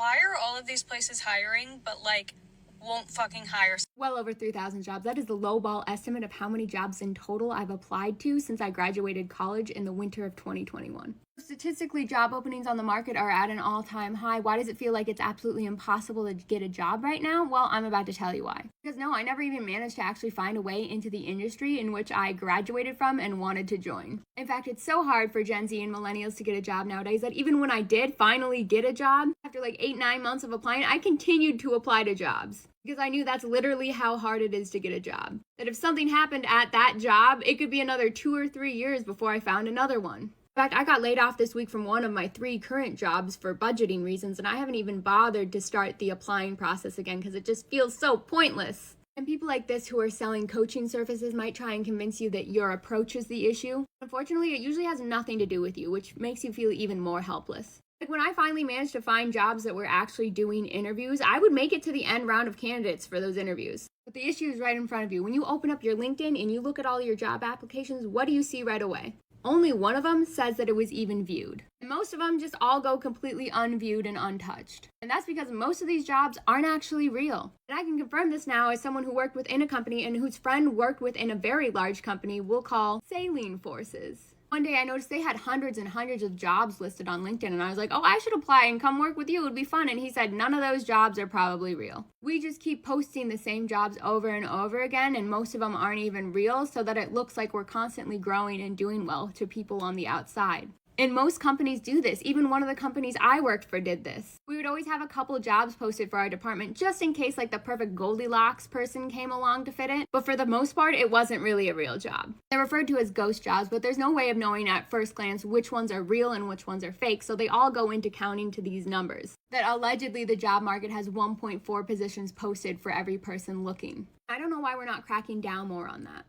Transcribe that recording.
why are all of these places hiring, but like won't fucking hire? Well over 3,000 jobs. That is the lowball estimate of how many jobs in total I've applied to since I graduated college in the winter of 2021. Statistically, job openings on the market are at an all-time high. Why does it feel like it's absolutely impossible to get a job right now? Well, I'm about to tell you why. Because no, I never even managed to actually find a way into the industry in which I graduated from and wanted to join. In fact, it's so hard for Gen Z and millennials to get a job nowadays that even when I did finally get a job, after like 8-9 months of applying, I continued to apply to jobs. Because I knew that's literally how hard it is to get a job. That if something happened at that job, it could be another 2 or 3 years before I found another one. In fact, I got laid off this week from one of my 3 current jobs for budgeting reasons, and I haven't even bothered to start the applying process again because it just feels so pointless. And people like this who are selling coaching services might try and convince you that your approach is the issue. Unfortunately, it usually has nothing to do with you, which makes you feel even more helpless. Like when I finally managed to find jobs that were actually doing interviews, I would make it to the end round of candidates for those interviews. But the issue is right in front of you. When you open up your LinkedIn and you look at all your job applications, what do you see right away? Only one of them says that it was even viewed. And most of them just all go completely unviewed and untouched. And that's because most of these jobs aren't actually real. And I can confirm this now as someone who worked within a company and whose friend worked within a very large company we'll call saline forces. One day I noticed they had hundreds and hundreds of jobs listed on LinkedIn, and I was like, oh, I should apply and come work with you. It would be fun. And he said, none of those jobs are probably real. We just keep posting the same jobs over and over again, and most of them aren't even real, so that it looks like we're constantly growing and doing well to people on the outside. And most companies do this. Even one of the companies I worked for did this. We would always have a couple jobs posted for our department just in case like the perfect Goldilocks person came along to fit it. But for the most part, it wasn't really a real job. They're referred to as ghost jobs, but there's no way of knowing at first glance which ones are real and which ones are fake. So they all go into counting to these numbers. That allegedly the job market has 1.4 positions posted for every person looking. I don't know why we're not cracking down more on that.